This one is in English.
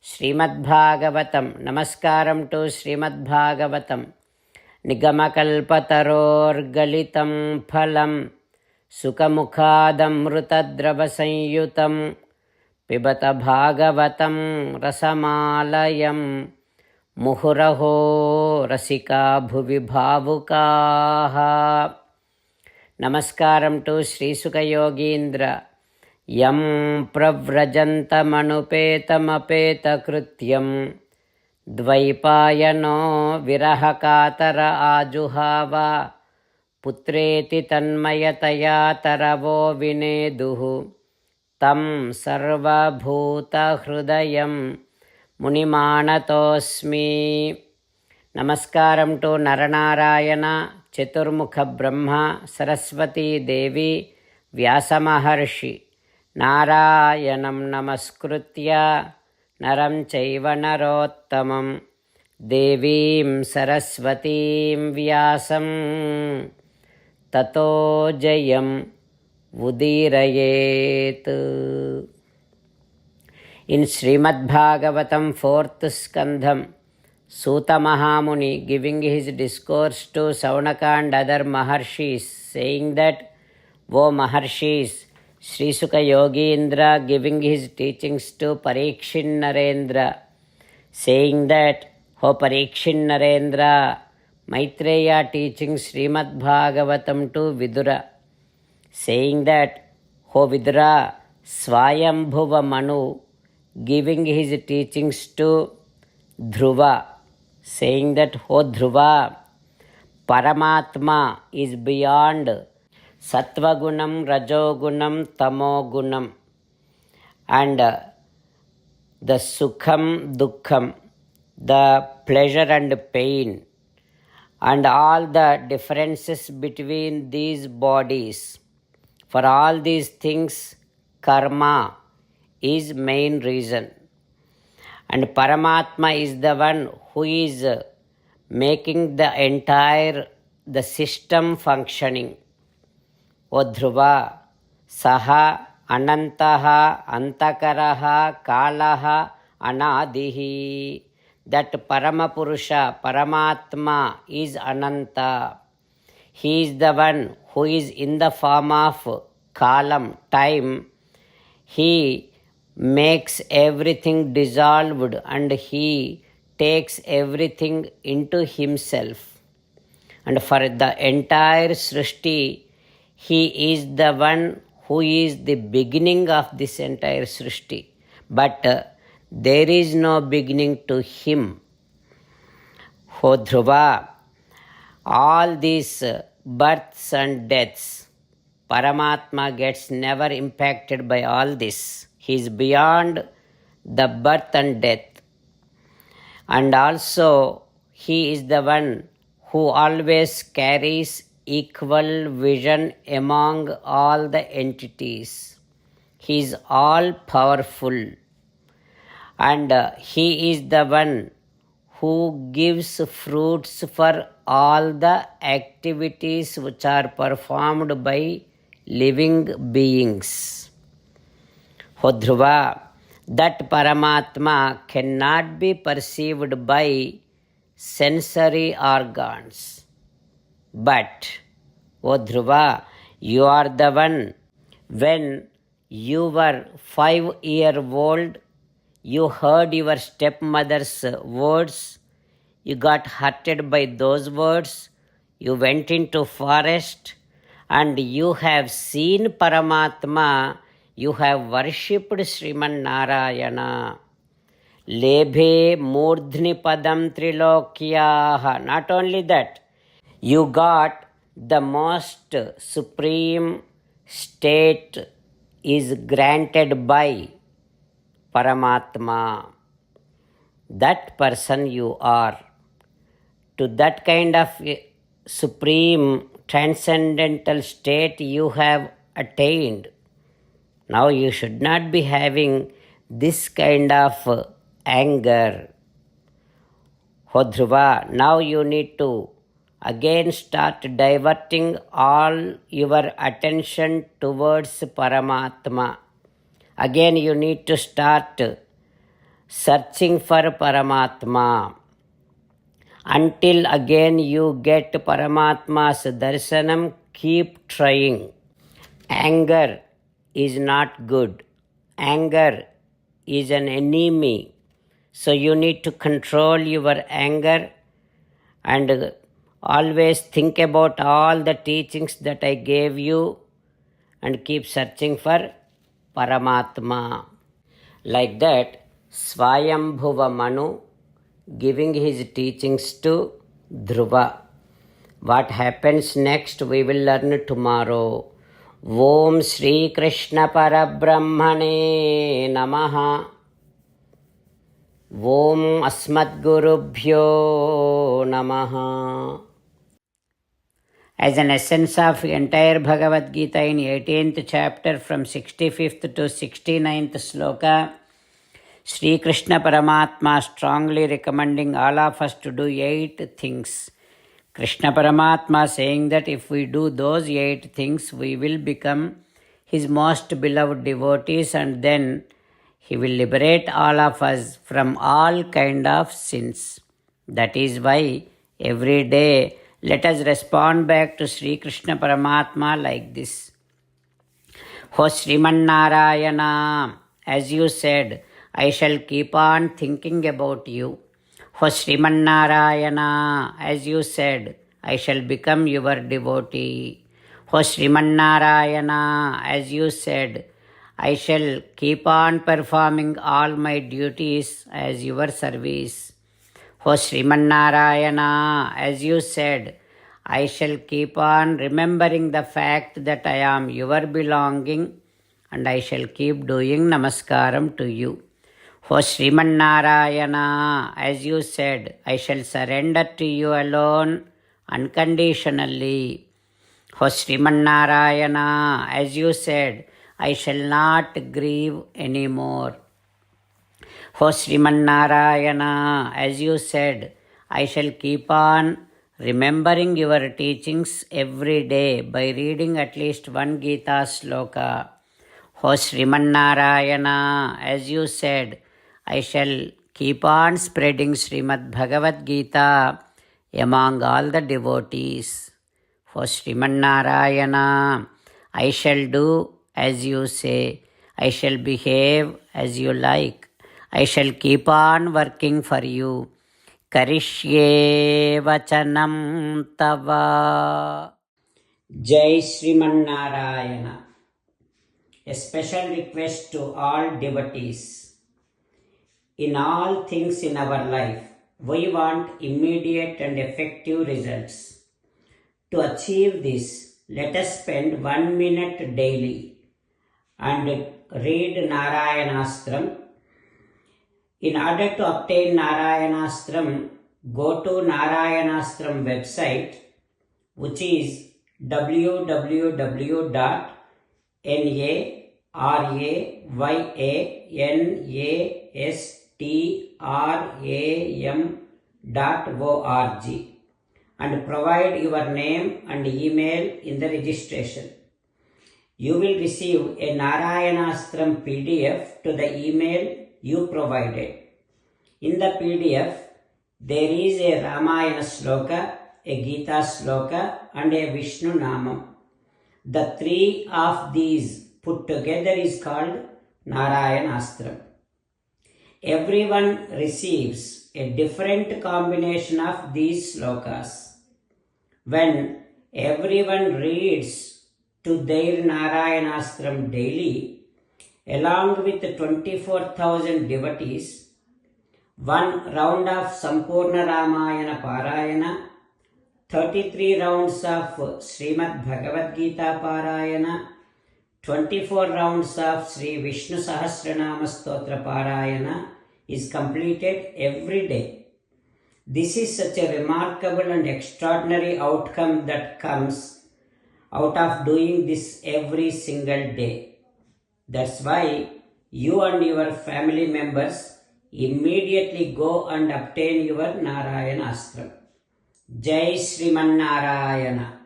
ಶ್ರೀಮದ್ಭಾಗವತಂ. ನಮಸ್ಕಾರಂ to ಶ್ರೀಮದ್ಭಾಗವತಂ. ನಿಗಮಕಲ್ಪತರೋರ್ಗಲಿತಂ ಫಲಂ ಸುಖಮುಖಾದಮೃತದ್ರವಸಂಯುತಂ ಪಿಬತ ಭಾಗವತಂ ರಸಮಾಲಯಂ ಮುಹುರಹೋ ರಸಿಕಾ ಭುವಿ ಭಾವುಕಾಃ. ನಮಸ್ಕಾರಂ to ಶ್ರೀಸುಖಯೋಗೀಂದ್ರ. M ಪ್ರವ್ರಜಂತಮನುಪೇತಮಪೇತಕೃತ್ಯಂ ದ್ವೈಪಾಯನೋ ವಿರಹಕಾತರ ಆಜುಹಾವ ಪುತ್ರೇತಿ ತನ್ಮಯತಯಾ ತರವೋ ವಿನೇದುಃ ತಂ ಸರ್ವಭೂತಹೃದಯಂ ಮುನಿಮಾನತೋಸ್ಮಿ. ನಮಸ್ಕಾರಂ to Nara Narayana, ಚತುರ್ಮುಖ ಬ್ರಹ್ಮ, ಸರಸ್ವತೀ ದೇವಿ, ವ್ಯಾಸಮಹರ್ಷಿ. ನಾರಾಯಣಂ ನಮಸ್ಕೃತ್ಯ ನರಂ ಚೈವ ನರೋತ್ತಮಂ ದೇವೀಂ ಸರಸ್ವತೀಂ ವ್ಯಾಸಂ ತತೋ Jayam ಉದೀರಯೇತ್. In Srimad Bhagavatam 4th Skandham, Suta Mahamuni giving his discourse to Saunaka and other Maharshis, saying that, O Maharshis, Sri Sukha Yogindra giving his teachings to Parikshin Narendra, saying that, O Parikshin Narendra, Maitreya teaching Srimad Bhagavatam to Vidura, saying that, O Vidura, Swayambhuva Manu giving his teachings to Dhruva, saying that, O Dhruva, Paramatma is beyond Sattvagunam, Rajogunam, Tamogunam, and the Sukham, Dukkham, the pleasure and pain, and all the differences between these bodies. For all these things, karma is main reason. And Paramatma is the one who is making the system functioning. O Dhruva, Saha Anantaha Antakaraha Kalaha Anadihi. That Paramapurusha, Paramatma is Ananta. He is the one who is in the form of Kalam, time. He makes everything dissolved and he takes everything into himself. And for the entire Srishti, he is the one who is the beginning of this entire Srishti. But there is no beginning to him. O Dhruva, all these births and deaths, Paramatma gets never impacted by all this. He is beyond the birth and death. And also, he is the one who always carries equal vision among all the entities. He is all powerful. And he is the one who gives fruits for all the activities which are performed by living beings. O Dhruva, that Paramatma cannot be perceived by sensory organs. But, O Dhruva, you are the one, when you were 5-year-old, you heard your stepmother's words, you got hurted by those words, you went into forest, and you have seen Paramatma, you have worshipped Sriman Narayana. Lebhe Murdhni Padam Trilokyaha. Not only that, you got the most supreme state is granted by Paramatma. That person you are. To that kind of supreme transcendental state you have attained. Now you should not be having this kind of anger. O Dhruva, now you need to again start diverting all your attention towards Paramatma. Again you need to start searching for Paramatma. Until again you get Paramatma's darshanam, keep trying. Anger is not good. Anger is an enemy. So you need to control your anger and always think about all the teachings that I gave you and keep searching for Paramatma. Like that, Swayambhuva Manu giving his teachings to Dhruva. What happens next we will learn tomorrow. Om Shri Krishna Parabrahmane Namaha. Om Asmadgurubhyo Namaha. As an essence of entire Bhagavad Gita in 18th chapter from 65th to 69th sloka, Sri Krishna Paramatma strongly recommending all of us to do 8 things. Krishna Paramatma saying that if we do those 8 things, we will become his most beloved devotees, and then he will liberate all of us from all kind of sins. That is why every day let us respond back to Sri Krishna Paramatma like this. Ho Sriman Narayana, as you said, I shall keep on thinking about you. Ho Sriman Narayana, as you said, I shall become your devotee. Ho Sriman Narayana, as you said, I shall keep on performing all my duties as your service. O Sriman Narayana, as you said, I shall keep on remembering the fact that I am your belonging, and I shall keep doing namaskaram to you. O Sriman Narayana, as you said, I shall surrender to you alone unconditionally. O Sriman Narayana, as you said, I shall not grieve anymore. O Sriman Narayana, as you said, I shall keep on remembering your teachings every day by reading at least one Gita sloka. O Sriman Narayana, as you said, I shall keep on spreading Srimad Bhagavad Gita among all the devotees. O Sriman Narayana, I shall do as you say. I shall behave as you like. I shall keep on working for you. Karishye vachanam tava. Jai Sriman Narayana. A special request to all devotees. In all things in our life, we want immediate and effective results. To achieve this, let us spend 1 minute daily and read Narayanastram. In order to obtain Narayanastram, go to Narayanastram website, which is www.narayanastram.org, and provide your name and email in the registration. You will receive a Narayanastram PDF to the email you provided. In the PDF, there is a Ramayana sloka, a Gita sloka, and a Vishnu Namam. The 3 of these put together is called Narayanastram. Everyone receives a different combination of these slokas. When everyone reads to their Narayanastram daily, along with 24,000 devotees, 1 round of Sampurna Ramayana Parayana, 33 rounds of Srimad Bhagavad Gita Parayana, 24 rounds of Sri Vishnu Sahasranama Stotra Parayana is completed every day. This is such a remarkable and extraordinary outcome that comes out of doing this every single day. That's why you and your family members immediately go and obtain your Narayanastram. Jai Sriman Narayana.